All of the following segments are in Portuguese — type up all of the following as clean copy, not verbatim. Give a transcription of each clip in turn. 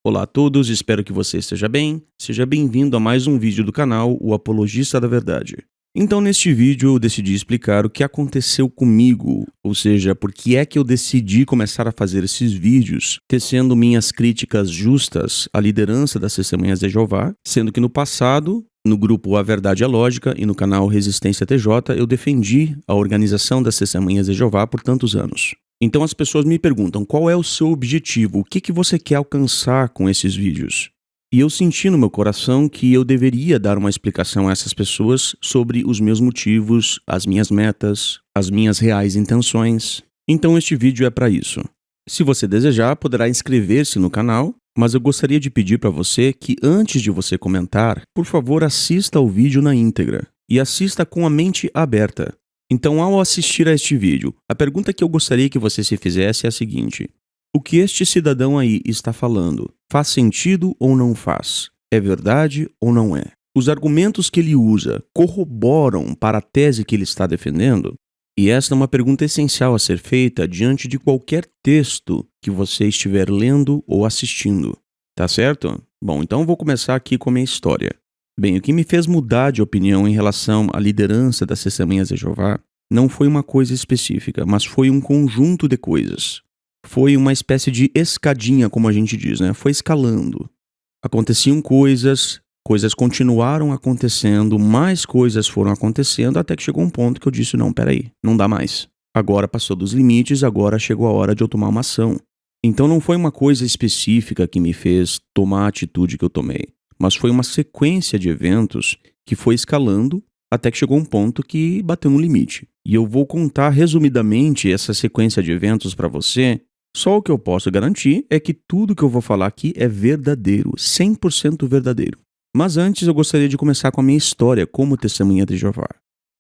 Olá a todos, espero que você esteja bem. Seja bem-vindo a mais um vídeo do canal, o Apologista da Verdade. Então, neste vídeo, eu decidi explicar o que aconteceu comigo, ou seja, por que é que eu decidi começar a fazer esses vídeos, tecendo minhas críticas justas à liderança das Testemunhas de Jeová, sendo que no passado, no grupo A Verdade é Lógica e no canal Resistência TJ, eu defendi a organização das Testemunhas de Jeová por tantos anos. Então as pessoas me perguntam qual é o seu objetivo, o que você quer alcançar com esses vídeos? E eu senti no meu coração que eu deveria dar uma explicação a essas pessoas sobre os meus motivos, as minhas metas, as minhas reais intenções. Então este vídeo é para isso. Se você desejar, poderá inscrever-se no canal, mas eu gostaria de pedir para você que antes de você comentar, por favor assista ao vídeo na íntegra e assista com a mente aberta. Então, ao assistir a este vídeo, a pergunta que eu gostaria que você se fizesse é a seguinte: o que este cidadão aí está falando faz sentido ou não faz? É verdade ou não é? Os argumentos que ele usa corroboram para a tese que ele está defendendo? E esta é uma pergunta essencial a ser feita diante de qualquer texto que você estiver lendo ou assistindo. Tá certo? Bom, então eu vou começar aqui com a minha história. Bem, o que me fez mudar de opinião em relação à liderança das Testemunhas de Jeová não foi uma coisa específica, mas foi um conjunto de coisas. Foi uma espécie de escadinha, como a gente diz, né? Foi escalando. Aconteciam coisas continuaram acontecendo, mais coisas foram acontecendo, até que chegou um ponto que eu disse, não, peraí, não dá mais. Agora passou dos limites, agora chegou a hora de eu tomar uma ação. Então não foi uma coisa específica que me fez tomar a atitude que eu tomei, mas foi uma sequência de eventos que foi escalando até que chegou um ponto que bateu no limite. E eu vou contar resumidamente essa sequência de eventos para você. Só o que eu posso garantir é que tudo que eu vou falar aqui é verdadeiro, 100% verdadeiro. Mas antes eu gostaria de começar com a minha história como testemunha de Jeová.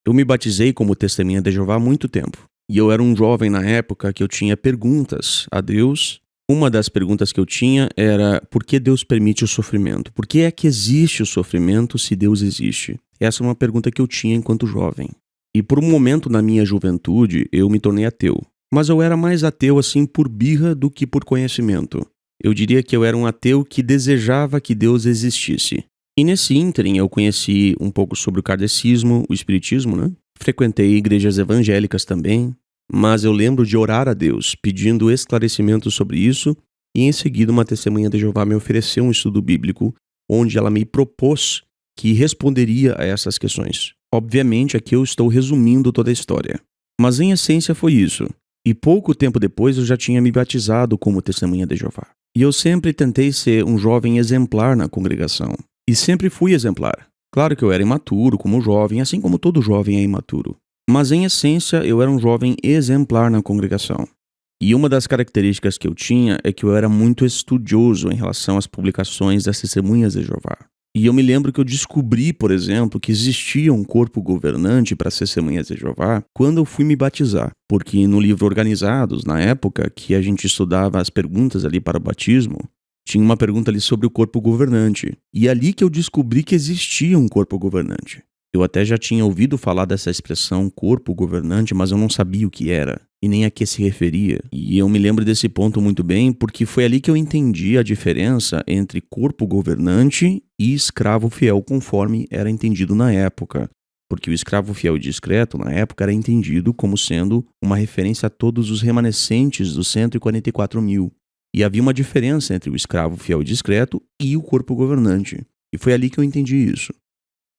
Eu me batizei como testemunha de Jeová há muito tempo. E eu era um jovem na época que eu tinha perguntas a Deus. Uma das perguntas que eu tinha era: por que Deus permite o sofrimento? Por que é que existe o sofrimento se Deus existe? Essa é uma pergunta que eu tinha enquanto jovem. E por um momento na minha juventude eu me tornei ateu. Mas eu era mais ateu assim por birra do que por conhecimento. Eu diria que eu era um ateu que desejava que Deus existisse. E nesse ínterim eu conheci um pouco sobre o kardecismo, o espiritismo, né? Frequentei igrejas evangélicas também. Mas eu lembro de orar a Deus, pedindo esclarecimentos sobre isso, e em seguida uma testemunha de Jeová me ofereceu um estudo bíblico, onde ela me propôs que responderia a essas questões. Obviamente, aqui eu estou resumindo toda a história. Mas em essência foi isso. E pouco tempo depois eu já tinha me batizado como testemunha de Jeová. E eu sempre tentei ser um jovem exemplar na congregação. E sempre fui exemplar. Claro que eu era imaturo como jovem, assim como todo jovem é imaturo. Mas, em essência, eu era um jovem exemplar na congregação. E uma das características que eu tinha é que eu era muito estudioso em relação às publicações das Testemunhas de Jeová. E eu me lembro que eu descobri, por exemplo, que existia um corpo governante para as Testemunhas de Jeová quando eu fui me batizar. Porque no livro Organizados, na época que a gente estudava as perguntas ali para o batismo, tinha uma pergunta ali sobre o corpo governante. E é ali que eu descobri que existia um corpo governante. Eu até já tinha ouvido falar dessa expressão corpo governante, mas eu não sabia o que era e nem a que se referia. E eu me lembro desse ponto muito bem porque foi ali que eu entendi a diferença entre corpo governante e escravo fiel, conforme era entendido na época. Porque o escravo fiel e discreto, na época, era entendido como sendo uma referência a todos os remanescentes dos 144 mil. E havia uma diferença entre o escravo fiel e discreto e o corpo governante. E foi ali que eu entendi isso.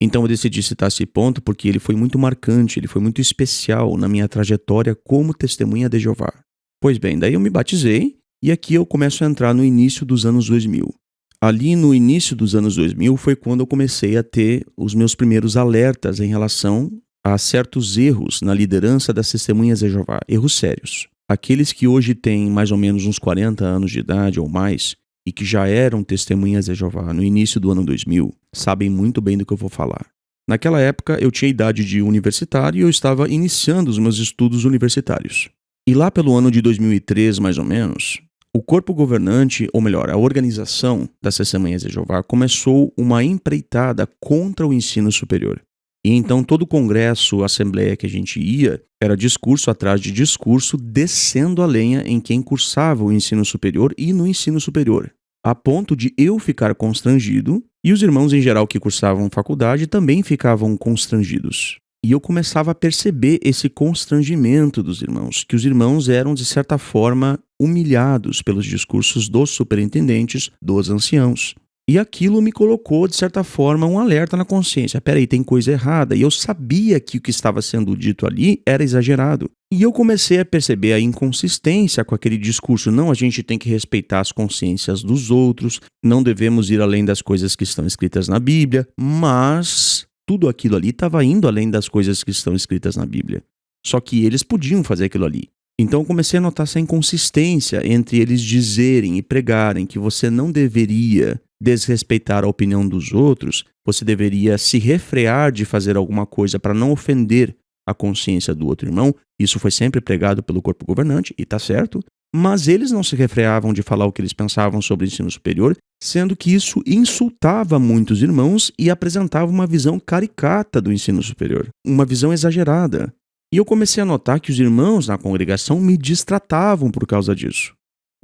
Então eu decidi citar esse ponto porque ele foi muito marcante, ele foi muito especial na minha trajetória como testemunha de Jeová. Pois bem, daí eu me batizei e aqui eu começo a entrar no início dos anos 2000. Ali no início dos anos 2000 foi quando eu comecei a ter os meus primeiros alertas em relação a certos erros na liderança das Testemunhas de Jeová, erros sérios. Aqueles que hoje têm mais ou menos uns 40 anos de idade ou mais, e que já eram testemunhas de Jeová no início do ano 2000, sabem muito bem do que eu vou falar. Naquela época, eu tinha idade de universitário e eu estava iniciando os meus estudos universitários. E lá pelo ano de 2003, mais ou menos, o corpo governante, ou melhor, a organização das Testemunhas de Jeová começou uma empreitada contra o ensino superior. E então todo o congresso, assembleia que a gente ia, era discurso atrás de discurso, descendo a lenha em quem cursava o ensino superior e no ensino superior. a ponto de eu ficar constrangido e os irmãos em geral que cursavam faculdade também ficavam constrangidos. E eu começava a perceber esse constrangimento dos irmãos, que os irmãos eram, de certa forma, humilhados pelos discursos dos superintendentes, dos anciãos. E aquilo me colocou, de certa forma, um alerta na consciência. Peraí, tem coisa errada. E eu sabia que o que estava sendo dito ali era exagerado. E eu comecei a perceber a inconsistência com aquele discurso. Não, a gente tem que respeitar as consciências dos outros, não devemos ir além das coisas que estão escritas na Bíblia, mas tudo aquilo ali estava indo além das coisas que estão escritas na Bíblia. Só que eles podiam fazer aquilo ali. Então eu comecei a notar essa inconsistência entre eles dizerem e pregarem que você não deveria desrespeitar a opinião dos outros, você deveria se refrear de fazer alguma coisa para não ofender a consciência do outro irmão. Isso foi sempre pregado pelo corpo governante, e está certo. Mas eles não se refreavam de falar o que eles pensavam sobre o ensino superior, sendo que isso insultava muitos irmãos e apresentava uma visão caricata do ensino superior, uma visão exagerada. E eu comecei a notar que os irmãos na congregação me distratavam por causa disso.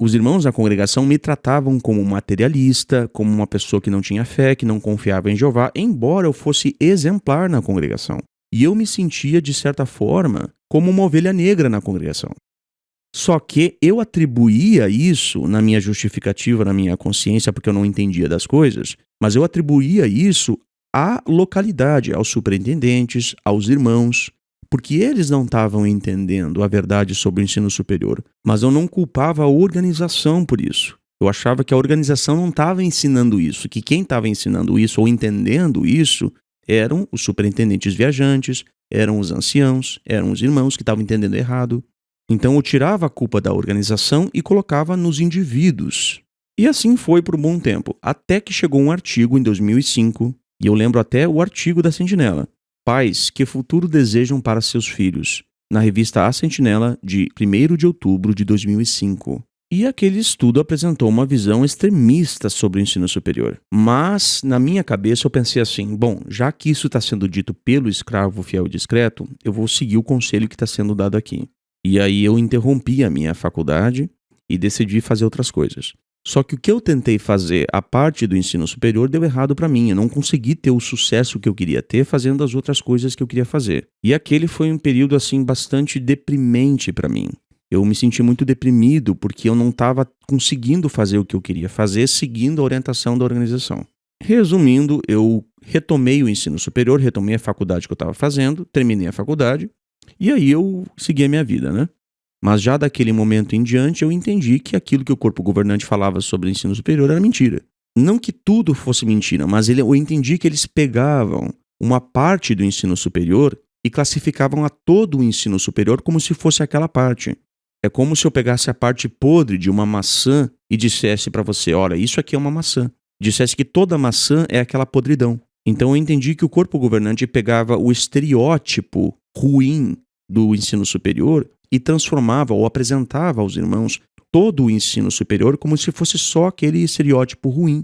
Os irmãos na congregação me tratavam como materialista, como uma pessoa que não tinha fé, que não confiava em Jeová, embora eu fosse exemplar na congregação. E eu me sentia, de certa forma, como uma ovelha negra na congregação. Só que eu atribuía isso na minha justificativa, na minha consciência, porque eu não entendia das coisas, mas eu atribuía isso à localidade, aos superintendentes, aos irmãos, porque eles não estavam entendendo a verdade sobre o ensino superior, mas eu não culpava a organização por isso. Eu achava que a organização não estava ensinando isso, que quem estava ensinando isso ou entendendo isso eram os superintendentes viajantes, eram os anciãos, eram os irmãos que estavam entendendo errado. Então eu tirava a culpa da organização e colocava nos indivíduos. E assim foi por um bom tempo, até que chegou um artigo em 2005, e eu lembro até o artigo da Sentinela. Pais que futuro desejam para seus filhos, na revista A Sentinela, de 1º de outubro de 2005. E aquele estudo apresentou uma visão extremista sobre o ensino superior. Mas, na minha cabeça, eu pensei assim, bom, já que isso está sendo dito pelo escravo fiel e discreto, eu vou seguir o conselho que está sendo dado aqui. E aí eu interrompi a minha faculdade e decidi fazer outras coisas. Só que o que eu tentei fazer, a parte do ensino superior, deu errado para mim. Eu não consegui ter o sucesso que eu queria ter fazendo as outras coisas que eu queria fazer. E aquele foi um período assim bastante deprimente para mim. Eu me senti muito deprimido porque eu não estava conseguindo fazer o que eu queria fazer seguindo a orientação da organização. Resumindo, eu retomei o ensino superior, retomei a faculdade que eu estava fazendo, terminei a faculdade e aí eu segui a minha vida, né? Mas já daquele momento em diante eu entendi que aquilo que o corpo governante falava sobre o ensino superior era mentira. Não que tudo fosse mentira, mas eu entendi que eles pegavam uma parte do ensino superior e classificavam a todo o ensino superior como se fosse aquela parte. É como se eu pegasse a parte podre de uma maçã e dissesse para você, olha, isso aqui é uma maçã. Dissesse que toda maçã é aquela podridão. Então eu entendi que o corpo governante pegava o estereótipo ruim do ensino superior e transformava ou apresentava aos irmãos todo o ensino superior como se fosse só aquele estereótipo ruim.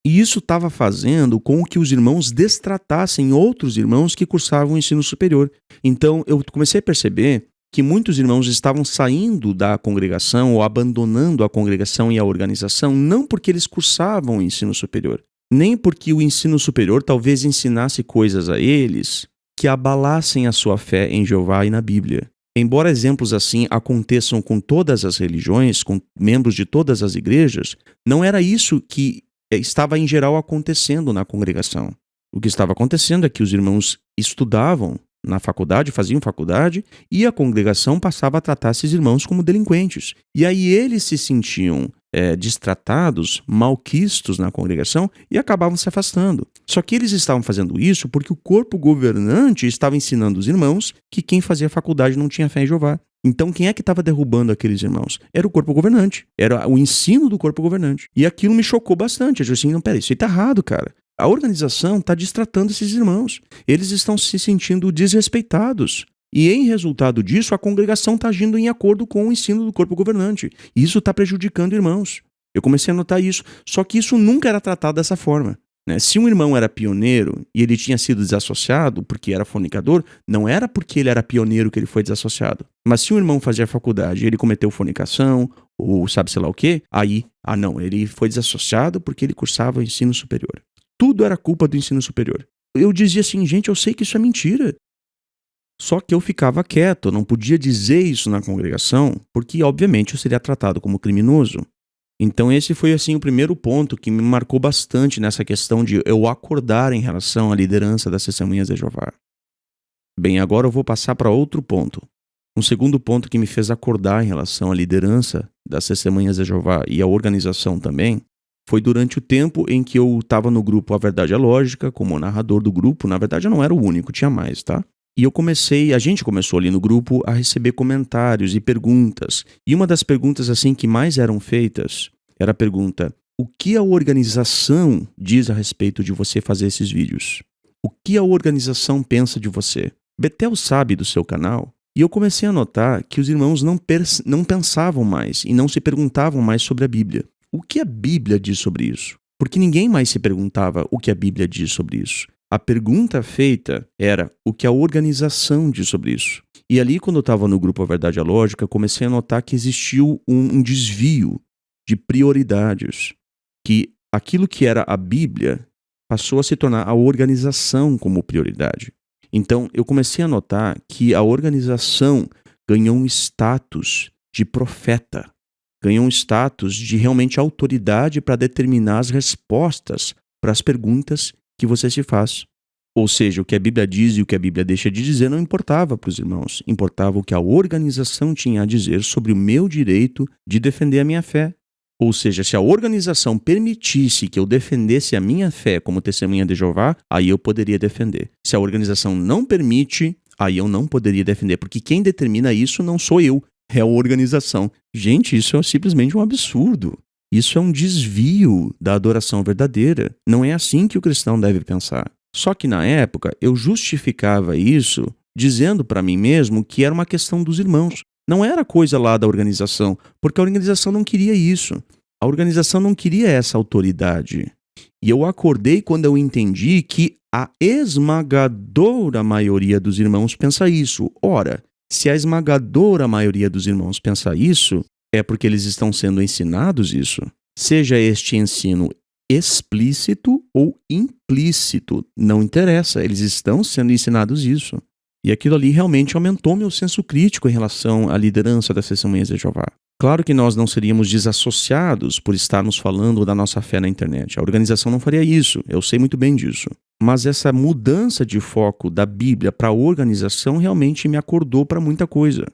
E isso estava fazendo com que os irmãos destratassem outros irmãos que cursavam o ensino superior. Então eu comecei a perceber que muitos irmãos estavam saindo da congregação ou abandonando a congregação e a organização não porque eles cursavam o ensino superior, nem porque o ensino superior talvez ensinasse coisas a eles que abalassem a sua fé em Jeová e na Bíblia. Embora exemplos assim aconteçam com todas as religiões, com membros de todas as igrejas, não era isso que estava em geral acontecendo na congregação. O que estava acontecendo é que os irmãos estudavam na faculdade, faziam faculdade, e a congregação passava a tratar esses irmãos como delinquentes. E aí eles se sentiam destratados, malquistos na congregação e acabavam se afastando. Só que eles estavam fazendo isso porque o corpo governante estava ensinando os irmãos que quem fazia faculdade não tinha fé em Jeová. Então quem é que estava derrubando aqueles irmãos? Era o corpo governante. Era o ensino do corpo governante. E aquilo me chocou bastante. Eu disse assim, não, peraí, isso aí tá errado, cara. A organização está destratando esses irmãos. Eles estão se sentindo desrespeitados. E, em resultado disso, a congregação está agindo em acordo com o ensino do corpo governante. E isso está prejudicando irmãos. Eu comecei a notar isso. Só que isso nunca era tratado dessa forma. né? Se um irmão era pioneiro e ele tinha sido desassociado porque era fornicador, não era porque ele era pioneiro que ele foi desassociado. Mas se um irmão fazia faculdade e ele cometeu fornicação ou sabe sei lá o quê, aí, não, ele foi desassociado porque ele cursava o ensino superior. Tudo era culpa do ensino superior. Eu dizia assim, gente, eu sei que isso é mentira. Só que eu ficava quieto, eu não podia dizer isso na congregação, porque obviamente eu seria tratado como criminoso. Então esse foi assim o primeiro ponto que me marcou bastante nessa questão de eu acordar em relação à liderança das Testemunhas de Jeová. Bem, agora eu vou passar para outro ponto. Um segundo ponto que me fez acordar em relação à liderança das Testemunhas de Jeová e à organização também, foi durante o tempo em que eu estava no grupo A Verdade é Lógica, como narrador do grupo. Na verdade eu não era o único, tinha mais, tá? E a gente começou ali no grupo a receber comentários e perguntas. E uma das perguntas assim que mais eram feitas era a pergunta: o que a organização diz a respeito de você fazer esses vídeos? O que a organização pensa de você? Betel sabe do seu canal? E eu comecei a notar que os irmãos não pensavam mais e não se perguntavam mais sobre a Bíblia. O que a Bíblia diz sobre isso? Porque ninguém mais se perguntava o que a Bíblia diz sobre isso. A pergunta feita era o que a organização diz sobre isso. E ali, quando eu estava no grupo A Verdade é Lógica, comecei a notar que existiu um desvio de prioridades. Que aquilo que era a Bíblia passou a se tornar a organização como prioridade. Então, eu comecei a notar que a organização ganhou um status de profeta. Ganhou um status de realmente autoridade para determinar as respostas para as perguntas que você se faz. Ou seja, o que a Bíblia diz e o que a Bíblia deixa de dizer não importava para os irmãos. Importava o que a organização tinha a dizer sobre o meu direito de defender a minha fé. Ou seja, se a organização permitisse que eu defendesse a minha fé como testemunha de Jeová, aí eu poderia defender. Se a organização não permite, aí eu não poderia defender, porque quem determina isso não sou eu, é a organização. Gente, isso é simplesmente um absurdo. Isso é um desvio da adoração verdadeira. Não é assim que o cristão deve pensar. Só que na época eu justificava isso dizendo para mim mesmo que era uma questão dos irmãos. Não era coisa lá da organização, porque a organização não queria isso. A organização não queria essa autoridade. E eu acordei quando eu entendi que a esmagadora maioria dos irmãos pensa isso. Ora, se a esmagadora maioria dos irmãos pensa isso, é porque eles estão sendo ensinados isso. Seja este ensino explícito ou implícito, não interessa, eles estão sendo ensinados isso. E aquilo ali realmente aumentou meu senso crítico em relação à liderança das Testemunhas de Jeová. Claro que nós não seríamos desassociados por estarmos falando da nossa fé na internet. A organização não faria isso, eu sei muito bem disso. Mas essa mudança de foco da Bíblia para a organização realmente me acordou para muita coisa.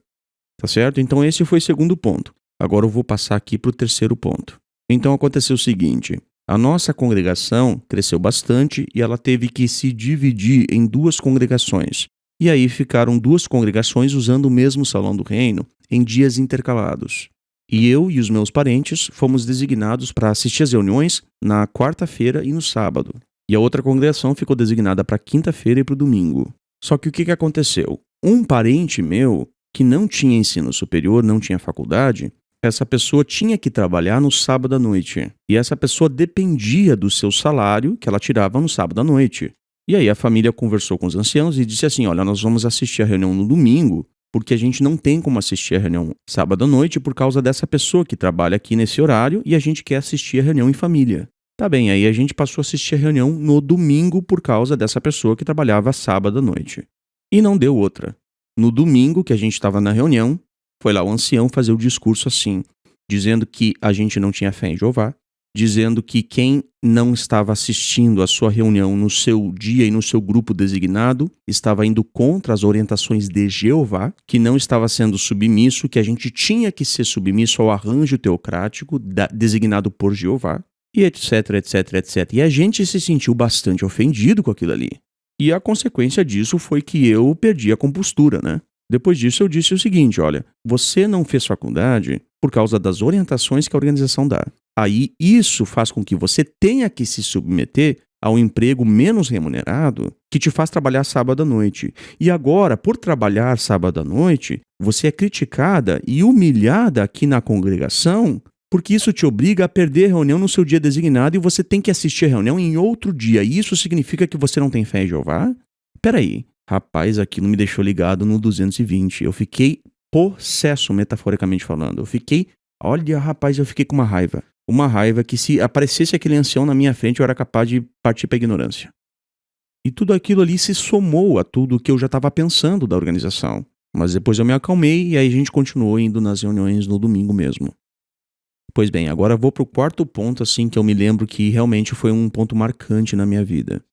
Tá certo? Então esse foi o segundo ponto. Agora eu vou passar aqui para o terceiro ponto. Então aconteceu o seguinte: a nossa congregação cresceu bastante e ela teve que se dividir em duas congregações. E aí ficaram duas congregações usando o mesmo salão do reino em dias intercalados. E eu e os meus parentes fomos designados para assistir às reuniões na quarta-feira e no sábado. E a outra congregação ficou designada para quinta-feira e para o domingo. Só que o que aconteceu? Um parente meu, que não tinha ensino superior, não tinha faculdade, essa pessoa tinha que trabalhar no sábado à noite. E essa pessoa dependia do seu salário que ela tirava no sábado à noite. E aí a família conversou com os anciãos e disse assim: olha, nós vamos assistir a reunião no domingo, porque a gente não tem como assistir a reunião sábado à noite por causa dessa pessoa que trabalha aqui nesse horário e a gente quer assistir a reunião em família. Tá bem, aí a gente passou a assistir a reunião no domingo por causa dessa pessoa que trabalhava sábado à noite. E não deu outra. No domingo que a gente estava na reunião, foi lá o ancião fazer o discurso assim, dizendo que a gente não tinha fé em Jeová, dizendo que quem não estava assistindo a sua reunião no seu dia e no seu grupo designado estava indo contra as orientações de Jeová, que não estava sendo submisso, que a gente tinha que ser submisso ao arranjo teocrático designado por Jeová, e etc, etc, etc. E a gente se sentiu bastante ofendido com aquilo ali. E a consequência disso foi que eu perdi a compostura, né? Depois disso eu disse o seguinte: olha, você não fez faculdade por causa das orientações que a organização dá. Aí isso faz com que você tenha que se submeter a um emprego menos remunerado que te faz trabalhar sábado à noite. E agora, por trabalhar sábado à noite, você é criticada e humilhada aqui na congregação porque isso te obriga a perder a reunião no seu dia designado e você tem que assistir a reunião em outro dia. E isso significa que você não tem fé em Jeová? Peraí, rapaz, aquilo me deixou ligado no 220. Eu fiquei possesso, metaforicamente falando. Olha, rapaz, eu fiquei com uma raiva. Uma raiva que se aparecesse aquele ancião na minha frente, eu era capaz de partir para a ignorância. E tudo aquilo ali se somou a tudo que eu já estava pensando da organização. Mas depois eu me acalmei e aí a gente continuou indo nas reuniões no domingo mesmo. Pois bem, agora eu vou pro quarto ponto, assim, que eu me lembro que realmente foi um ponto marcante na minha vida.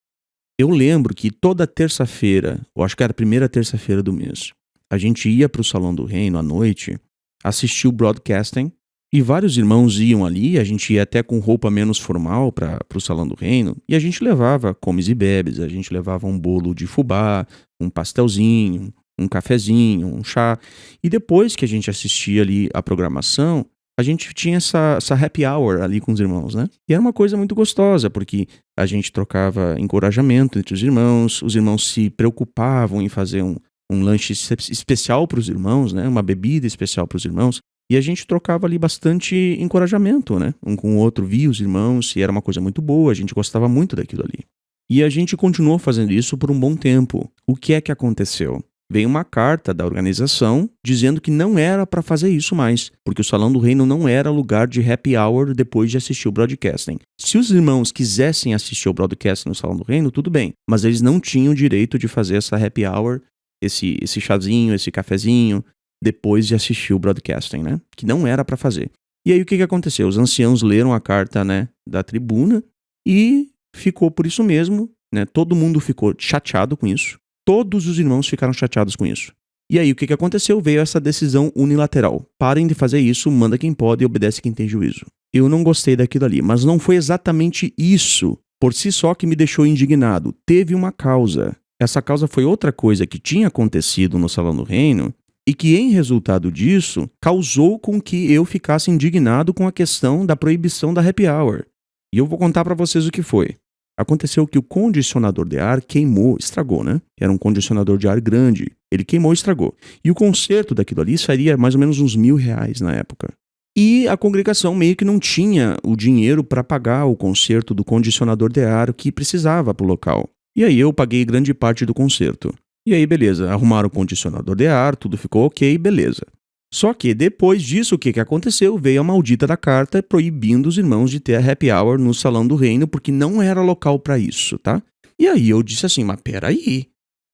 Eu lembro que toda terça-feira, eu acho que era a primeira terça-feira do mês, a gente ia pro Salão do Reino à noite, assistir o broadcasting, e vários irmãos iam ali, a gente ia até com roupa menos formal pro Salão do Reino, e a gente levava comes e bebes, a gente levava um bolo de fubá, um pastelzinho, um cafezinho, um chá, e depois que a gente assistia ali a programação, a gente tinha essa happy hour ali com os irmãos, né? E era uma coisa muito gostosa, porque a gente trocava encorajamento entre os irmãos se preocupavam em fazer um lanche especial para os irmãos, né? Uma bebida especial para os irmãos, e a gente trocava ali bastante encorajamento, né? Um com o outro, via os irmãos, e era uma coisa muito boa, a gente gostava muito daquilo ali. E a gente continuou fazendo isso por um bom tempo. O que é que aconteceu? Veio uma carta da organização dizendo que não era para fazer isso mais, porque o Salão do Reino não era lugar de happy hour depois de assistir o broadcasting. Se os irmãos quisessem assistir o broadcasting no Salão do Reino, tudo bem, mas eles não tinham direito de fazer essa happy hour, esse chazinho, esse cafezinho, depois de assistir o broadcasting, né? Que não era para fazer. E aí o que aconteceu? Os anciãos leram a carta, né, da tribuna e ficou por isso mesmo, né? Todo mundo ficou chateado com isso. Todos os irmãos ficaram chateados com isso. E aí, o que aconteceu? Veio essa decisão unilateral. Parem de fazer isso, manda quem pode e obedece quem tem juízo. Eu não gostei daquilo ali, mas não foi exatamente isso, por si só, que me deixou indignado. Teve uma causa. Essa causa foi outra coisa que tinha acontecido no Salão do Reino e que, em resultado disso, causou com que eu ficasse indignado com a questão da proibição da happy hour. E eu vou contar para vocês o que foi. Aconteceu que o condicionador de ar queimou, estragou, né? Era um condicionador de ar grande. Ele queimou e estragou. E o conserto daquilo ali seria mais ou menos uns R$1.000 na época. E a congregação meio que não tinha o dinheiro para pagar o conserto do condicionador de ar que precisava para o local. E aí eu paguei grande parte do conserto. E aí, beleza, arrumaram o condicionador de ar, tudo ficou ok, beleza. Só que depois disso, o que aconteceu? Veio a maldita da carta proibindo os irmãos de ter a happy hour no Salão do Reino, porque não era local para isso, tá? E aí eu disse assim, mas peraí,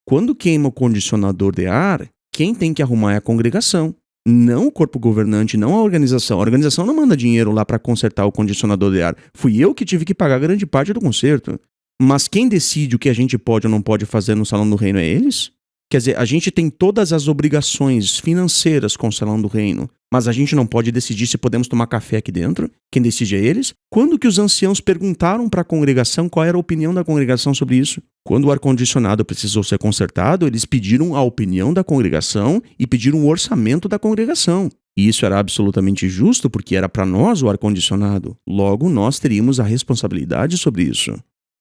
quando queima o condicionador de ar, quem tem que arrumar é a congregação, não o corpo governante, não a organização. A organização não manda dinheiro lá para consertar o condicionador de ar. Fui eu que tive que pagar grande parte do conserto. Mas quem decide o que a gente pode ou não pode fazer no Salão do Reino é eles? Quer dizer, a gente tem todas as obrigações financeiras com o Salão do Reino, mas a gente não pode decidir se podemos tomar café aqui dentro? Quem decide é eles? Quando que os anciãos perguntaram para a congregação qual era a opinião da congregação sobre isso? Quando o ar-condicionado precisou ser consertado, eles pediram a opinião da congregação e pediram o orçamento da congregação. E isso era absolutamente justo porque era para nós o ar-condicionado. Logo, nós teríamos a responsabilidade sobre isso.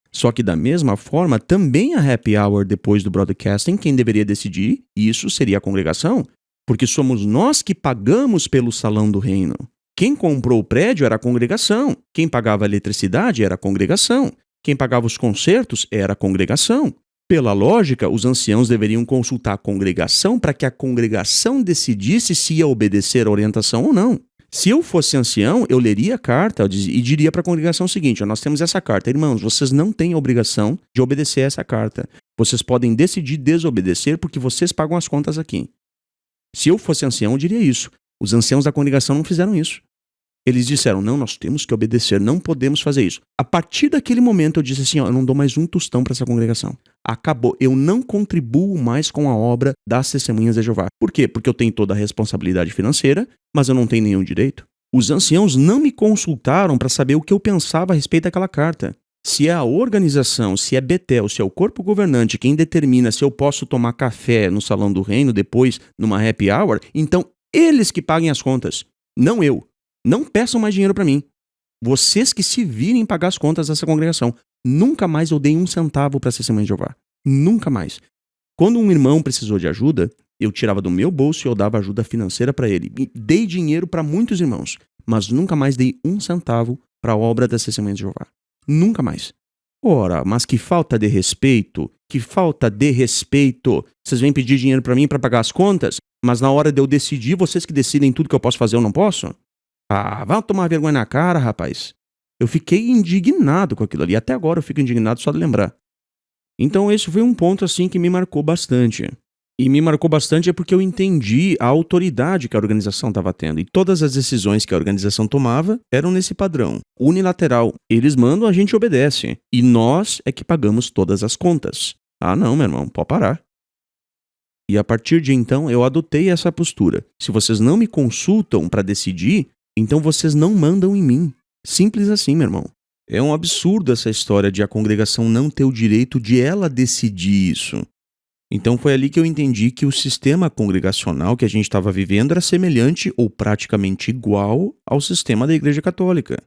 Só que da mesma forma, também a happy hour depois do broadcasting, quem deveria decidir, isso seria a congregação, porque somos nós que pagamos pelo Salão do Reino. Quem comprou o prédio era a congregação, quem pagava a eletricidade era a congregação, quem pagava os concertos era a congregação. Pela lógica, os anciãos deveriam consultar a congregação para que a congregação decidisse se ia obedecer a orientação ou não. Se eu fosse ancião, eu leria a carta e diria para a congregação o seguinte, nós temos essa carta, irmãos, vocês não têm a obrigação de obedecer a essa carta. Vocês podem decidir desobedecer porque vocês pagam as contas aqui. Se eu fosse ancião, eu diria isso. Os anciãos da congregação não fizeram isso. Eles disseram, não, nós temos que obedecer, não podemos fazer isso. A partir daquele momento eu disse assim, eu não dou mais um tostão para essa congregação. Acabou, eu não contribuo mais com a obra das Testemunhas de Jeová. Por quê? Porque eu tenho toda a responsabilidade financeira, mas eu não tenho nenhum direito. Os anciãos não me consultaram para saber o que eu pensava a respeito daquela carta. Se é a organização, se é Betel, se é o corpo governante quem determina se eu posso tomar café no Salão do Reino depois, numa happy hour, então eles que paguem as contas, não eu. Não peçam mais dinheiro para mim. Vocês que se virem pagar as contas dessa congregação. Nunca mais eu dei um centavo para a Testemunha de Jeová. Nunca mais. Quando um irmão precisou de ajuda, eu tirava do meu bolso e eu dava ajuda financeira para ele. Dei dinheiro para muitos irmãos. mas nunca mais dei um centavo para a obra das Testemunhas de Jeová. Nunca mais. Ora, mas que falta de respeito, que falta de respeito. Vocês vêm pedir dinheiro para mim para pagar as contas, mas na hora de eu decidir, vocês que decidem tudo que eu posso fazer ou não posso? Ah, vão tomar vergonha na cara, rapaz. Eu fiquei indignado com aquilo ali. Até agora eu fico indignado só de lembrar. Então esse foi um ponto assim que me marcou bastante. E me marcou bastante é porque eu entendi a autoridade que a organização estava tendo. E todas as decisões que a organização tomava eram nesse padrão, unilateral. Eles mandam, a gente obedece. E nós é que pagamos todas as contas. Ah não, meu irmão, pode parar. E a partir de então eu adotei essa postura. Se vocês não me consultam para decidir, então vocês não mandam em mim. Simples assim, meu irmão. É um absurdo essa história de a congregação não ter o direito de ela decidir isso. Então foi ali que eu entendi que o sistema congregacional que a gente estava vivendo era semelhante ou praticamente igual ao sistema da Igreja Católica.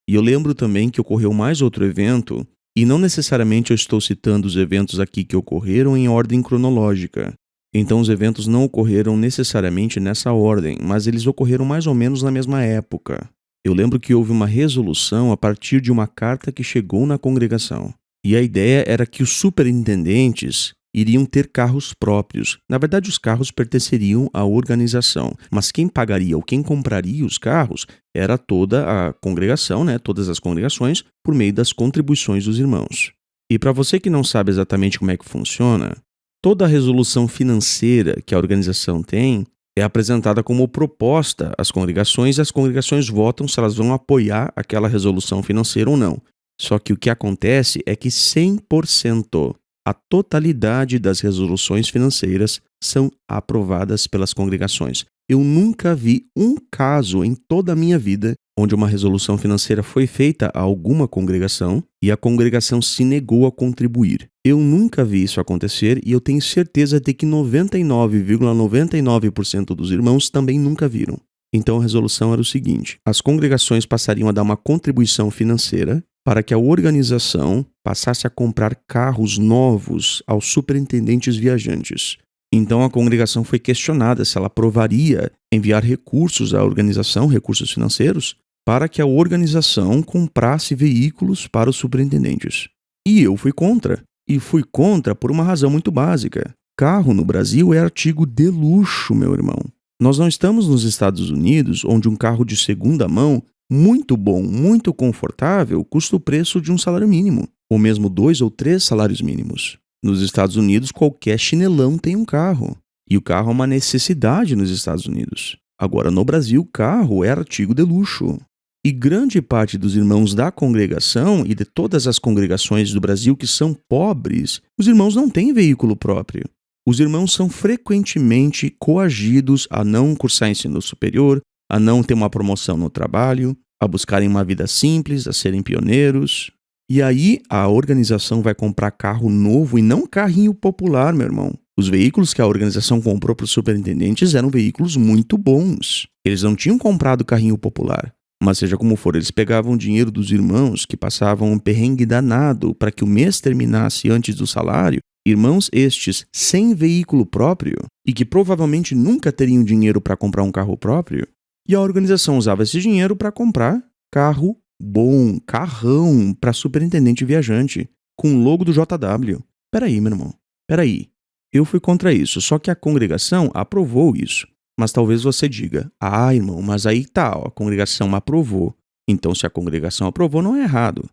E eu lembro também que ocorreu mais outro evento, e não necessariamente eu estou citando os eventos aqui que ocorreram em ordem cronológica. Então os eventos não ocorreram necessariamente nessa ordem, mas eles ocorreram mais ou menos na mesma época. Eu lembro que houve uma resolução a partir de uma carta que chegou na congregação. E a ideia era que os superintendentes iriam ter carros próprios. Na verdade, os carros pertenceriam à organização, mas quem pagaria ou quem compraria os carros era toda a congregação, todas as congregações, por meio das contribuições dos irmãos. E para você que não sabe exatamente como é que funciona, toda a resolução financeira que a organização tem é apresentada como proposta às congregações e as congregações votam se elas vão apoiar aquela resolução financeira ou não. Só que o que acontece é que 100%, a totalidade das resoluções financeiras são aprovadas pelas congregações. Eu nunca vi um caso em toda a minha vida onde uma resolução financeira foi feita a alguma congregação e a congregação se negou a contribuir. Eu nunca vi isso acontecer e eu tenho certeza de que 99,99% dos irmãos também nunca viram. Então a resolução era o seguinte: as congregações passariam a dar uma contribuição financeira para que a organização passasse a comprar carros novos aos superintendentes viajantes. Então a congregação foi questionada se ela aprovaria enviar recursos à organização, recursos financeiros, para que a organização comprasse veículos para os superintendentes. E eu fui contra. E fui contra por uma razão muito básica. Carro no Brasil é artigo de luxo, meu irmão. Nós não estamos nos Estados Unidos, onde um carro de segunda mão, muito bom, muito confortável, custa o preço de um salário mínimo, ou mesmo 2 ou 3 salários mínimos. Nos Estados Unidos, qualquer chinelão tem um carro. E o carro é uma necessidade nos Estados Unidos. Agora, no Brasil, carro é artigo de luxo. E grande parte dos irmãos da congregação e de todas as congregações do Brasil que são pobres, os irmãos não têm veículo próprio. Os irmãos são frequentemente coagidos a não cursar ensino superior, a não ter uma promoção no trabalho, a buscarem uma vida simples, a serem pioneiros. E aí a organização vai comprar carro novo e não carrinho popular, meu irmão. Os veículos que a organização comprou para os superintendentes eram veículos muito bons. Eles não tinham comprado carrinho popular. Mas seja como for, eles pegavam o dinheiro dos irmãos que passavam um perrengue danado para que o mês terminasse antes do salário, irmãos estes sem veículo próprio e que provavelmente nunca teriam dinheiro para comprar um carro próprio, e a organização usava esse dinheiro para comprar carro bom, carrão para superintendente viajante, com o logo do JW. Peraí, meu irmão, peraí. Eu fui contra isso, só que a congregação aprovou isso. Mas talvez você diga, irmão, mas aí tá, a congregação aprovou. Então, se a congregação aprovou, não é errado.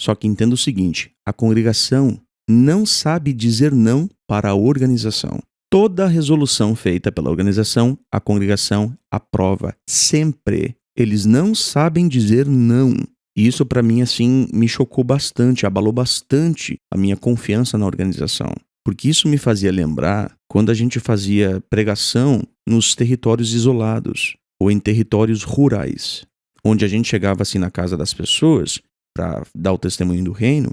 Só que entenda o seguinte, a congregação não sabe dizer não para a organização. Toda resolução feita pela organização, a congregação aprova, sempre. Eles não sabem dizer não. E isso, para mim, assim, me chocou bastante, abalou bastante a minha confiança na organização. Porque isso me fazia lembrar quando a gente fazia pregação nos territórios isolados ou em territórios rurais, onde a gente chegava assim na casa das pessoas para dar o testemunho do reino,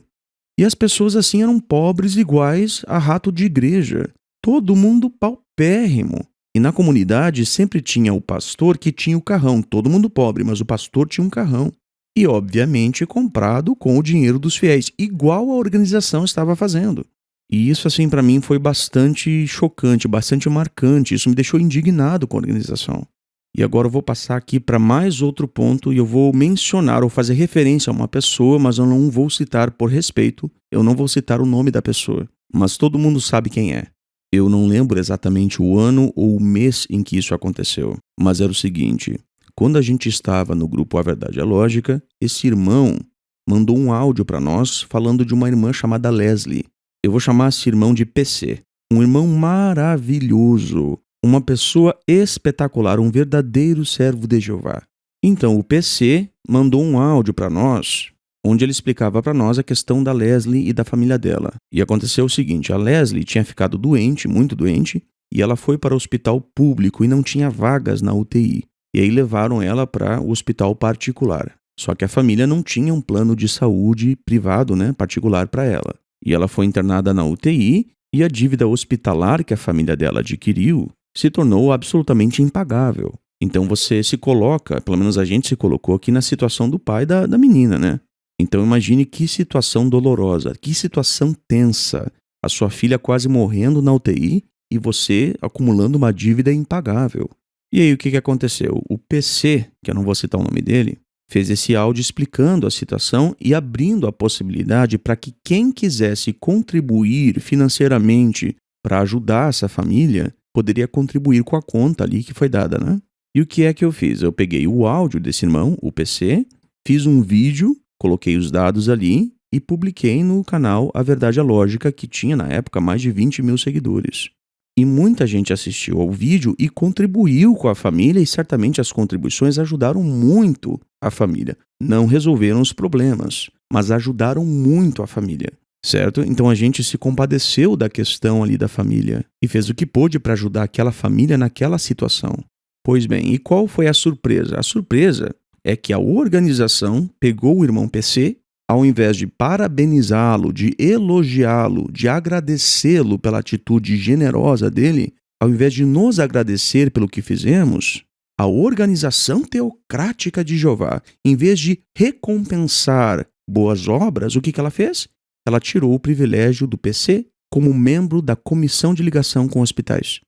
e as pessoas assim eram pobres iguais a rato de igreja, todo mundo paupérrimo. E na comunidade sempre tinha o pastor que tinha o carrão, todo mundo pobre, mas o pastor tinha um carrão. E obviamente comprado com o dinheiro dos fiéis, igual a organização estava fazendo. E isso, assim, para mim foi bastante chocante, bastante marcante. Isso me deixou indignado com a organização. E agora eu vou passar aqui para mais outro ponto e eu vou mencionar ou fazer referência a uma pessoa, mas eu não vou citar por respeito, eu não vou citar o nome da pessoa, mas todo mundo sabe quem é. Eu não lembro exatamente o ano ou o mês em que isso aconteceu, mas era o seguinte: quando a gente estava no grupo A Verdade é Lógica, esse irmão mandou um áudio para nós falando de uma irmã chamada Leslie. Eu vou chamar esse irmão de PC. Um irmão maravilhoso, uma pessoa espetacular, um verdadeiro servo de Jeová. Então o PC mandou um áudio para nós, onde ele explicava para nós a questão da Leslie e da família dela. E aconteceu o seguinte: a Leslie tinha ficado doente, muito doente, e ela foi para o hospital público e não tinha vagas na UTI. E aí levaram ela para o hospital particular. Só que a família não tinha um plano de saúde privado, particular para ela. E ela foi internada na UTI e a dívida hospitalar que a família dela adquiriu se tornou absolutamente impagável. Então você se coloca, pelo menos a gente se colocou aqui na situação do pai da menina, né? Então imagine que situação dolorosa, que situação tensa. A sua filha quase morrendo na UTI e você acumulando uma dívida impagável. E aí o que aconteceu? O PC, que eu não vou citar o nome dele, fez esse áudio explicando a situação e abrindo a possibilidade para que quem quisesse contribuir financeiramente para ajudar essa família, poderia contribuir com a conta ali que foi dada, né? E o que é que eu fiz? Eu peguei o áudio desse irmão, o PC, fiz um vídeo, coloquei os dados ali e publiquei no canal A Verdade é Lógica, que tinha na época mais de 20 mil seguidores. E muita gente assistiu ao vídeo e contribuiu com a família, e certamente as contribuições ajudaram muito a família. Não resolveram os problemas, mas ajudaram muito a família, certo? Então a gente se compadeceu da questão ali da família e fez o que pôde para ajudar aquela família naquela situação. Pois bem, e qual foi a surpresa? A surpresa é que a organização pegou o irmão PC, ao invés de parabenizá-lo, de elogiá-lo, de agradecê-lo pela atitude generosa dele, ao invés de nos agradecer pelo que fizemos, a organização teocrática de Jeová, em vez de recompensar boas obras, o que ela fez? Ela tirou o privilégio do PC como membro da comissão de ligação com hospitais.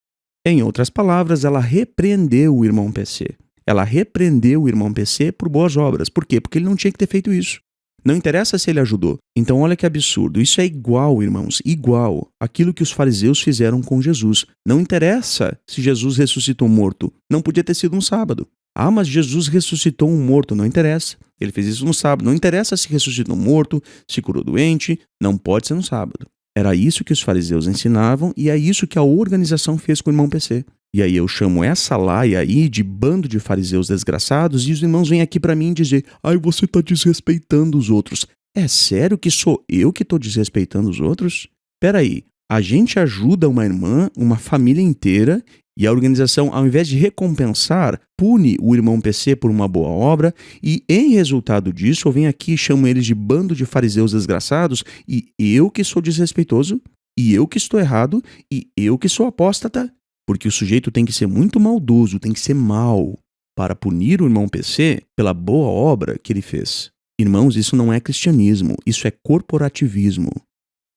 Em outras palavras, ela repreendeu o irmão PC. Ela repreendeu o irmão PC por boas obras. Por quê? Porque ele não tinha que ter feito isso. Não interessa se ele ajudou. Então olha que absurdo. Isso é igual, irmãos, igual àquilo que os fariseus fizeram com Jesus. Não interessa se Jesus ressuscitou um morto. Não podia ter sido um sábado. Ah, mas Jesus ressuscitou um morto. Não interessa. Ele fez isso no sábado. Não interessa se ressuscitou um morto, se curou doente. Não pode ser no sábado. Era isso que os fariseus ensinavam e é isso que a organização fez com o irmão PC. E aí eu chamo essa laia aí de bando de fariseus desgraçados e os irmãos vêm aqui para mim dizer: ai, você está desrespeitando os outros. É sério que sou eu que estou desrespeitando os outros? Peraí, a gente ajuda uma irmã, uma família inteira, e a organização, ao invés de recompensar, pune o irmão PC por uma boa obra e, em resultado disso, eu venho aqui e chamo eles de bando de fariseus desgraçados e eu que sou desrespeitoso, e eu que estou errado, e eu que sou apóstata. Porque o sujeito tem que ser muito maldoso, tem que ser mau para punir o irmão PC pela boa obra que ele fez. Irmãos, isso não é cristianismo, isso é corporativismo.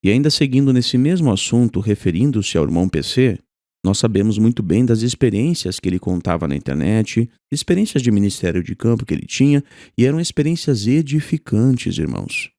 E ainda seguindo nesse mesmo assunto, referindo-se ao irmão PC, nós sabemos muito bem das experiências que ele contava na internet, experiências de ministério de campo que ele tinha, e eram experiências edificantes, irmãos.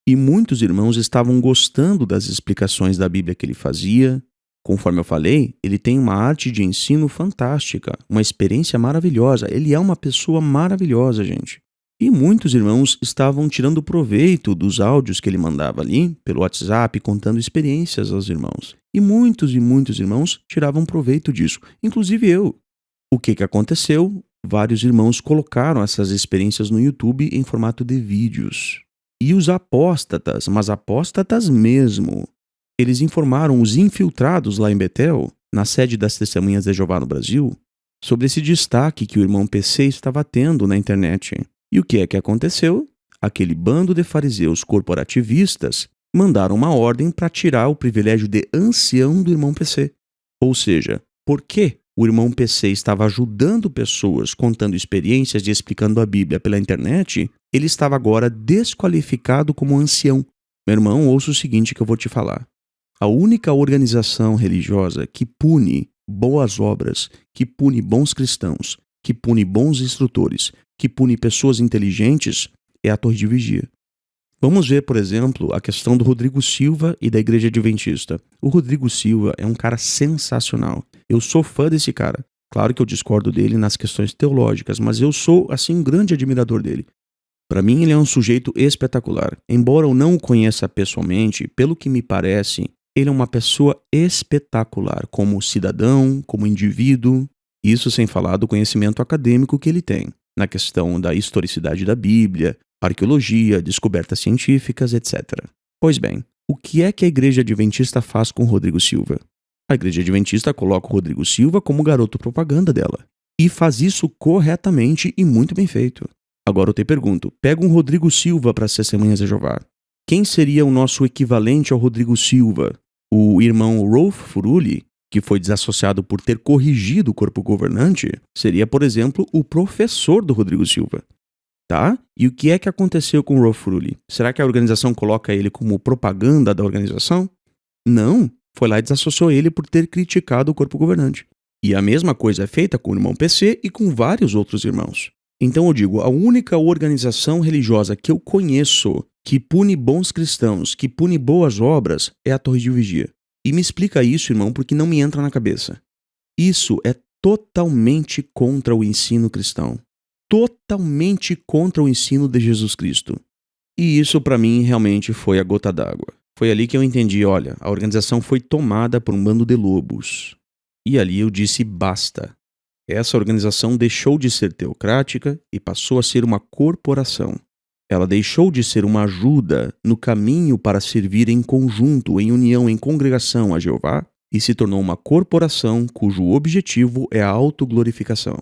E muitos irmãos estavam gostando das explicações da Bíblia que ele fazia. Conforme eu falei, ele tem uma arte de ensino fantástica, uma experiência maravilhosa. Ele é uma pessoa maravilhosa, gente. E muitos irmãos estavam tirando proveito dos áudios que ele mandava ali, pelo WhatsApp, contando experiências aos irmãos. E muitos irmãos tiravam proveito disso, inclusive eu. O que aconteceu? Vários irmãos colocaram essas experiências no YouTube em formato de vídeos. E os apóstatas, mas apóstatas mesmo, eles informaram os infiltrados lá em Betel, na sede das Testemunhas de Jeová no Brasil, sobre esse destaque que o irmão PC estava tendo na internet. E o que é que aconteceu? Aquele bando de fariseus corporativistas mandaram uma ordem para tirar o privilégio de ancião do irmão PC. Ou seja, porque o irmão PC estava ajudando pessoas contando experiências e explicando a Bíblia pela internet, ele estava agora desqualificado como ancião. Meu irmão, ouça o seguinte que eu vou te falar. A única organização religiosa que pune boas obras, que pune bons cristãos, que pune bons instrutores, que pune pessoas inteligentes, é a Torre de Vigia. Vamos ver, por exemplo, a questão do Rodrigo Silva e da Igreja Adventista. O Rodrigo Silva é um cara sensacional. Eu sou fã desse cara. Claro que eu discordo dele nas questões teológicas, mas eu sou, assim, um grande admirador dele. Para mim, ele é um sujeito espetacular. Embora eu não o conheça pessoalmente, pelo que me parece, ele é uma pessoa espetacular como cidadão, como indivíduo. Isso sem falar do conhecimento acadêmico que ele tem na questão da historicidade da Bíblia, arqueologia, descobertas científicas, etc. Pois bem, o que é que a Igreja Adventista faz com o Rodrigo Silva? A Igreja Adventista coloca o Rodrigo Silva como garoto propaganda dela. E faz isso corretamente e muito bem feito. Agora eu te pergunto, pega um Rodrigo Silva para as Testemunhas de Jeová. Quem seria o nosso equivalente ao Rodrigo Silva? O irmão Rolf Furuli, que foi desassociado por ter corrigido o corpo governante, seria, por exemplo, o professor do Rodrigo Silva. Tá? E o que é que aconteceu com o Rolf Furuli? Será que a organização coloca ele como propaganda da organização? Não, foi lá e desassociou ele por ter criticado o corpo governante. E a mesma coisa é feita com o irmão PC e com vários outros irmãos. Então eu digo, a única organização religiosa que eu conheço que pune bons cristãos, que pune boas obras, é a Torre de Vigia. E me explica isso, irmão, porque não me entra na cabeça. Isso é totalmente contra o ensino cristão. Totalmente contra o ensino de Jesus Cristo. E isso para mim realmente foi a gota d'água. Foi ali que eu entendi, olha, a organização foi tomada por um bando de lobos. E ali eu disse basta. Essa organização deixou de ser teocrática e passou a ser uma corporação. Ela deixou de ser uma ajuda no caminho para servir em conjunto, em união, em congregação a Jeová, e se tornou uma corporação cujo objetivo é a autoglorificação.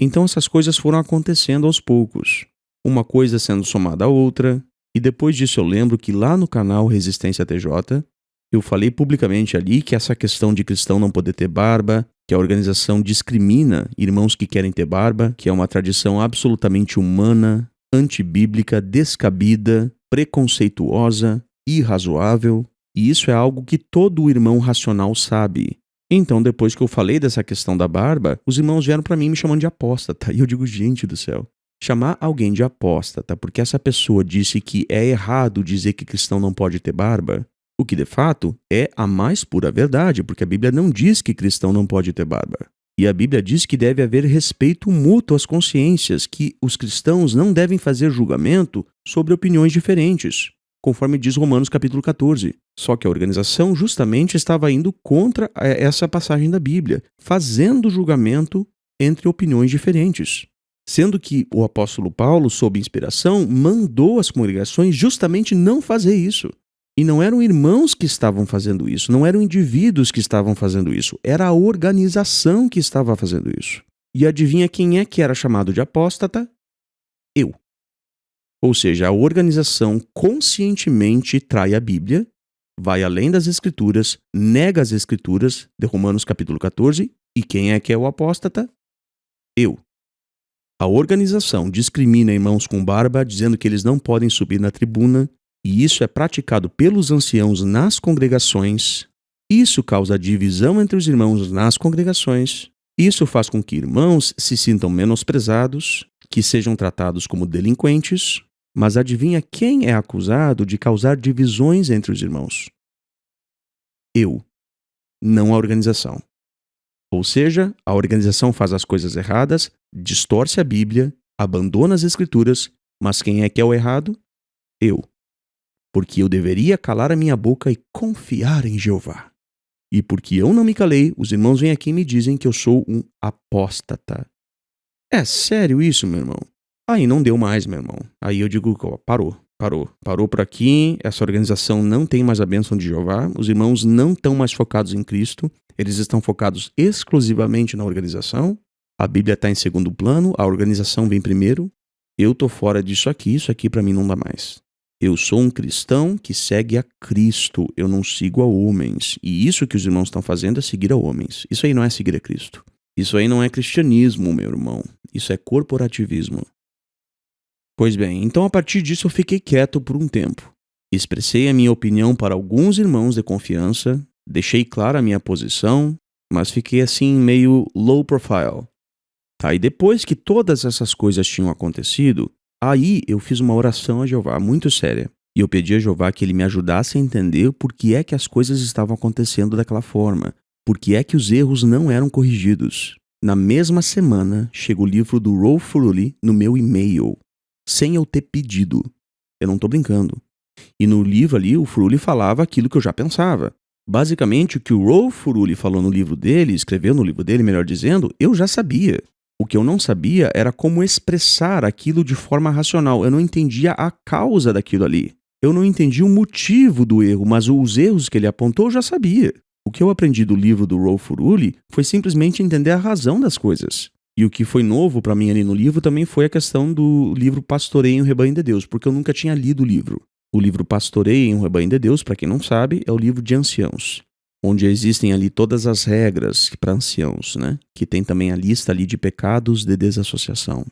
Então essas coisas foram acontecendo aos poucos, uma coisa sendo somada à outra, e depois disso eu lembro que lá no canal Resistência TJ, eu falei publicamente ali que essa questão de cristão não poder ter barba, que a organização discrimina irmãos que querem ter barba, que é uma tradição absolutamente humana, antibíblica, descabida, preconceituosa, irrazoável, e isso é algo que todo irmão racional sabe. Então, depois que eu falei dessa questão da barba, os irmãos vieram para mim me chamando de apóstata, e eu digo, gente do céu, chamar alguém de apóstata porque essa pessoa disse que é errado dizer que cristão não pode ter barba, o que de fato é a mais pura verdade, porque a Bíblia não diz que cristão não pode ter barba. E a Bíblia diz que deve haver respeito mútuo às consciências, que os cristãos não devem fazer julgamento sobre opiniões diferentes, conforme diz Romanos capítulo 14. Só que a organização justamente estava indo contra essa passagem da Bíblia, fazendo julgamento entre opiniões diferentes. Sendo que o apóstolo Paulo, sob inspiração, mandou as congregações justamente não fazer isso. E não eram irmãos que estavam fazendo isso, não eram indivíduos que estavam fazendo isso, era a organização que estava fazendo isso. E adivinha quem é que era chamado de apóstata? Eu. Ou seja, a organização conscientemente trai a Bíblia, vai além das Escrituras, nega as Escrituras de Romanos capítulo 14, e quem é que é o apóstata? Eu. A organização discrimina irmãos com barba, dizendo que eles não podem subir na tribuna, e isso é praticado pelos anciãos nas congregações. Isso causa divisão entre os irmãos nas congregações. Isso faz com que irmãos se sintam menosprezados, que sejam tratados como delinquentes. Mas adivinha quem é acusado de causar divisões entre os irmãos? Eu, não a organização. Ou seja, a organização faz as coisas erradas, distorce a Bíblia, abandona as Escrituras, mas quem é que é o errado? Eu. Porque eu deveria calar a minha boca e confiar em Jeová. E porque eu não me calei, os irmãos vêm aqui e me dizem que eu sou um apóstata. É sério isso, meu irmão? Aí não deu mais, meu irmão. Aí eu digo, ó, parou por aqui, essa organização não tem mais a bênção de Jeová, os irmãos não estão mais focados em Cristo, eles estão focados exclusivamente na organização, a Bíblia está em segundo plano, a organização vem primeiro, eu tô fora disso aqui, isso aqui para mim não dá mais. Eu sou um cristão que segue a Cristo, eu não sigo a homens. E isso que os irmãos estão fazendo é seguir a homens. Isso aí não é seguir a Cristo. Isso aí não é cristianismo, meu irmão. Isso é corporativismo. Pois bem, então a partir disso eu fiquei quieto por um tempo. Expressei a minha opinião para alguns irmãos de confiança, deixei clara a minha posição, mas fiquei assim meio low profile. Tá, e depois que todas essas coisas tinham acontecido, aí eu fiz uma oração a Jeová muito séria. E eu pedi a Jeová que ele me ajudasse a entender por que é que as coisas estavam acontecendo daquela forma. Por que é que os erros não eram corrigidos. Na mesma semana, chega o livro do Rolf Furuli no meu e-mail, sem eu ter pedido. Eu não tô brincando. E no livro ali, o Furuli falava aquilo que eu já pensava. Basicamente, o que o Rolf Furuli falou no livro dele, escreveu no livro dele, melhor dizendo, eu já sabia. O que eu não sabia era como expressar aquilo de forma racional. Eu não entendia a causa daquilo ali. Eu não entendia o motivo do erro, mas os erros que ele apontou eu já sabia. O que eu aprendi do livro do Rolf Furuli foi simplesmente entender a razão das coisas. E o que foi novo para mim ali no livro também foi a questão do livro Pastoreiem o Rebanho de Deus, porque eu nunca tinha lido o livro. O livro Pastoreiem o Rebanho de Deus, para quem não sabe, é o livro de anciãos, onde existem ali todas as regras para anciãos, né? Que tem também a lista ali de pecados de desassociação.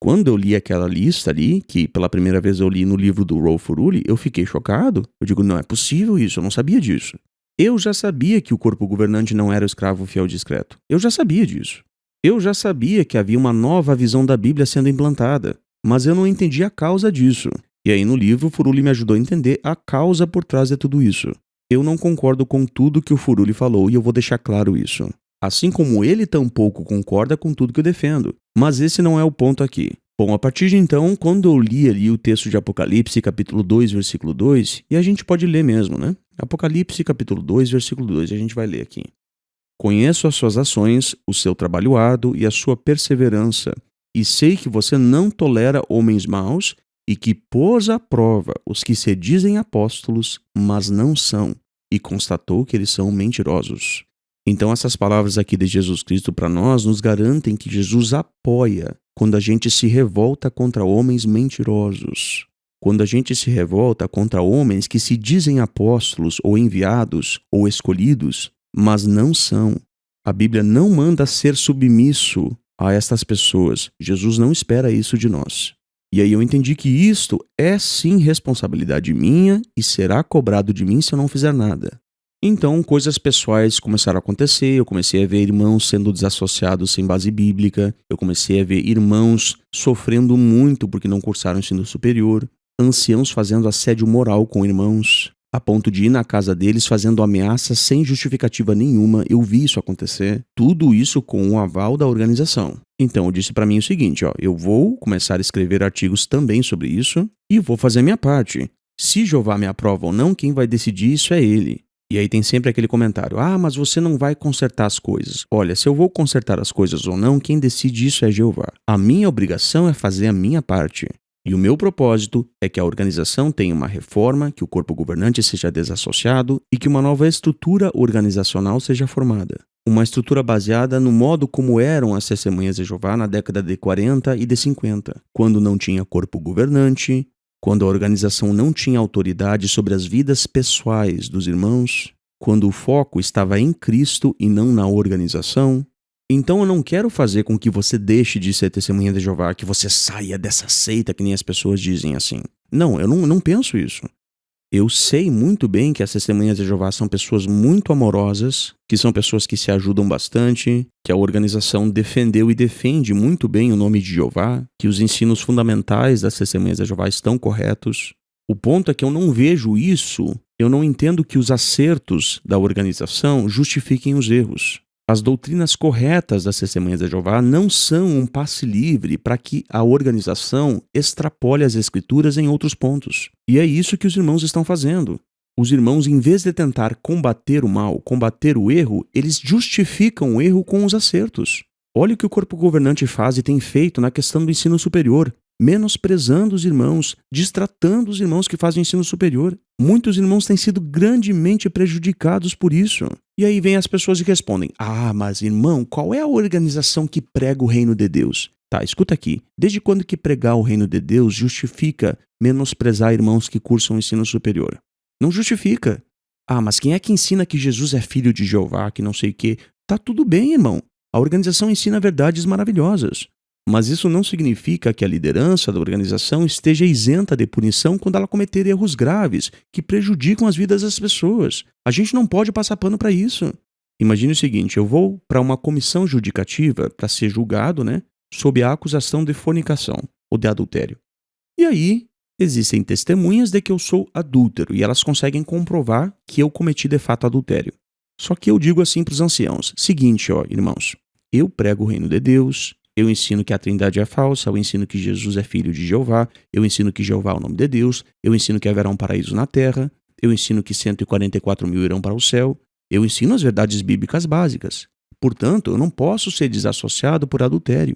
Quando eu li aquela lista ali, que pela primeira vez eu li no livro do Rolf Furuli, eu fiquei chocado. Eu digo, não é possível isso, eu não sabia disso. Eu já sabia que o corpo governante não era o escravo fiel discreto. Eu já sabia disso. Eu já sabia que havia uma nova visão da Bíblia sendo implantada, mas eu não entendia a causa disso. E aí no livro o Furuli me ajudou a entender a causa por trás de tudo isso. Eu não concordo com tudo que o Furuli falou e eu vou deixar claro isso. Assim como ele tampouco concorda com tudo que eu defendo. Mas esse não é o ponto aqui. Bom, a partir de então, quando eu li ali o texto de Apocalipse, capítulo 2, versículo 2, e a gente pode ler mesmo, né? Apocalipse, capítulo 2, versículo 2, a gente vai ler aqui. Conheço as suas ações, o seu trabalho árduo e a sua perseverança, e sei que você não tolera homens maus e que pôs à prova os que se dizem apóstolos, mas não são, e constatou que eles são mentirosos. Então essas palavras aqui de Jesus Cristo para nós nos garantem que Jesus apoia quando a gente se revolta contra homens mentirosos. Quando a gente se revolta contra homens que se dizem apóstolos ou enviados ou escolhidos, mas não são. A Bíblia não manda ser submisso a estas pessoas. Jesus não espera isso de nós. E aí eu entendi que isto é sim responsabilidade minha e será cobrado de mim se eu não fizer nada. Então, coisas pessoais começaram a acontecer, eu comecei a ver irmãos sendo desassociados sem base bíblica, eu comecei a ver irmãos sofrendo muito porque não cursaram ensino superior, anciãos fazendo assédio moral com irmãos, a ponto de ir na casa deles fazendo ameaças sem justificativa nenhuma. Eu vi isso acontecer, tudo isso com o aval da organização. Então eu disse para mim o seguinte, eu vou começar a escrever artigos também sobre isso e vou fazer a minha parte. Se Jeová me aprova ou não, quem vai decidir isso é ele. E aí tem sempre aquele comentário, mas você não vai consertar as coisas. Olha, se eu vou consertar as coisas ou não, quem decide isso é Jeová. A minha obrigação é fazer a minha parte. E o meu propósito é que a organização tenha uma reforma, que o corpo governante seja desassociado e que uma nova estrutura organizacional seja formada. Uma estrutura baseada no modo como eram as testemunhas de Jeová na década de 40 e de 50, quando não tinha corpo governante, quando a organização não tinha autoridade sobre as vidas pessoais dos irmãos, quando o foco estava em Cristo e não na organização. Então eu não quero fazer com que você deixe de ser testemunha de Jeová, que você saia dessa seita que nem as pessoas dizem assim. Não, eu não penso isso. Eu sei muito bem que as testemunhas de Jeová são pessoas muito amorosas, que são pessoas que se ajudam bastante, que a organização defendeu e defende muito bem o nome de Jeová, que os ensinos fundamentais das testemunhas de Jeová estão corretos. O ponto é que eu não vejo isso, eu não entendo que os acertos da organização justifiquem os erros. As doutrinas corretas das testemunhas de Jeová não são um passe livre para que a organização extrapole as escrituras em outros pontos. E é isso que os irmãos estão fazendo. Os irmãos, em vez de tentar combater o mal, combater o erro, eles justificam o erro com os acertos. Olha o que o corpo governante faz e tem feito na questão do ensino superior, menosprezando os irmãos, distratando os irmãos que fazem ensino superior. Muitos irmãos têm sido grandemente prejudicados por isso. E aí vem as pessoas e respondem, mas irmão, qual é a organização que prega o reino de Deus? Tá, escuta aqui, desde quando que pregar o reino de Deus justifica menosprezar irmãos que cursam ensino superior? Não justifica. Mas quem é que ensina que Jesus é filho de Jeová, que não sei o quê? Tá tudo bem, irmão. A organização ensina verdades maravilhosas. Mas isso não significa que a liderança da organização esteja isenta de punição quando ela cometer erros graves que prejudicam as vidas das pessoas. A gente não pode passar pano para isso. Imagine o seguinte, eu vou para uma comissão judicativa para ser julgado, né, sob a acusação de fornicação ou de adultério. E aí, existem testemunhas de que eu sou adúltero e elas conseguem comprovar que eu cometi de fato adultério. Só que eu digo assim para os anciãos, seguinte, ó, irmãos, eu prego o reino de Deus, eu ensino que a Trindade é falsa, eu ensino que Jesus é filho de Jeová, eu ensino que Jeová é o nome de Deus, eu ensino que haverá um paraíso na terra, eu ensino que 144 mil irão para o céu, eu ensino as verdades bíblicas básicas. Portanto, eu não posso ser desassociado por adultério.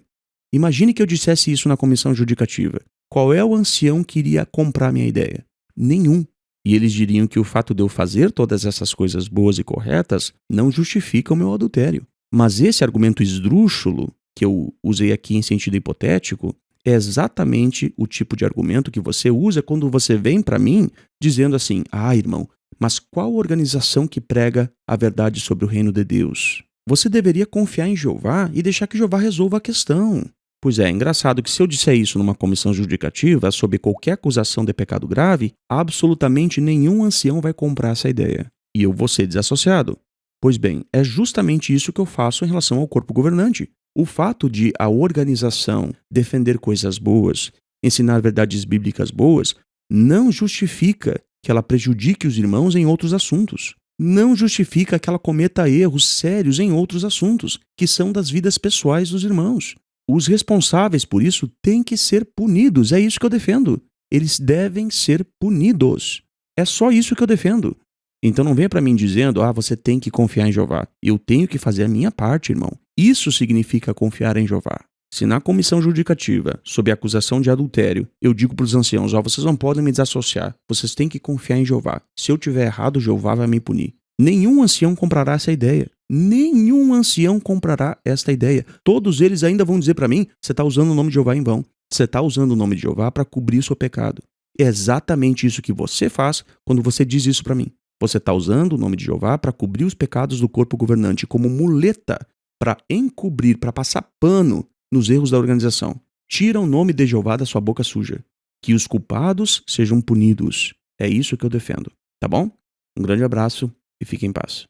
Imagine que eu dissesse isso na comissão judicativa. Qual é o ancião que iria comprar minha ideia? Nenhum. E eles diriam que o fato de eu fazer todas essas coisas boas e corretas não justifica o meu adultério. Mas esse argumento esdrúxulo, que eu usei aqui em sentido hipotético, é exatamente o tipo de argumento que você usa quando você vem para mim dizendo assim, irmão, mas qual organização que prega a verdade sobre o reino de Deus? Você deveria confiar em Jeová e deixar que Jeová resolva a questão. Pois é engraçado que se eu disser isso numa comissão judicativa, sob qualquer acusação de pecado grave, absolutamente nenhum ancião vai comprar essa ideia. E eu vou ser desassociado. Pois bem, é justamente isso que eu faço em relação ao corpo governante. O fato de a organização defender coisas boas, ensinar verdades bíblicas boas, não justifica que ela prejudique os irmãos em outros assuntos. Não justifica que ela cometa erros sérios em outros assuntos, que são das vidas pessoais dos irmãos. Os responsáveis por isso têm que ser punidos, é isso que eu defendo. Eles devem ser punidos. É só isso que eu defendo. Então não venha para mim dizendo, você tem que confiar em Jeová. Eu tenho que fazer a minha parte, irmão. Isso significa confiar em Jeová. Se na comissão judicativa, sob a acusação de adultério, eu digo para os anciãos, vocês não podem me desassociar, vocês têm que confiar em Jeová. Se eu tiver errado, Jeová vai me punir. Nenhum ancião comprará essa ideia. Nenhum ancião comprará esta ideia. Todos eles ainda vão dizer para mim, você está usando o nome de Jeová em vão. Você está usando o nome de Jeová para cobrir o seu pecado. É exatamente isso que você faz quando você diz isso para mim. Você está usando o nome de Jeová para cobrir os pecados do corpo governante como muleta, para encobrir, para passar pano nos erros da organização. Tira o nome de Jeová da sua boca suja. Que os culpados sejam punidos. É isso que eu defendo, tá bom? Um grande abraço e fique em paz.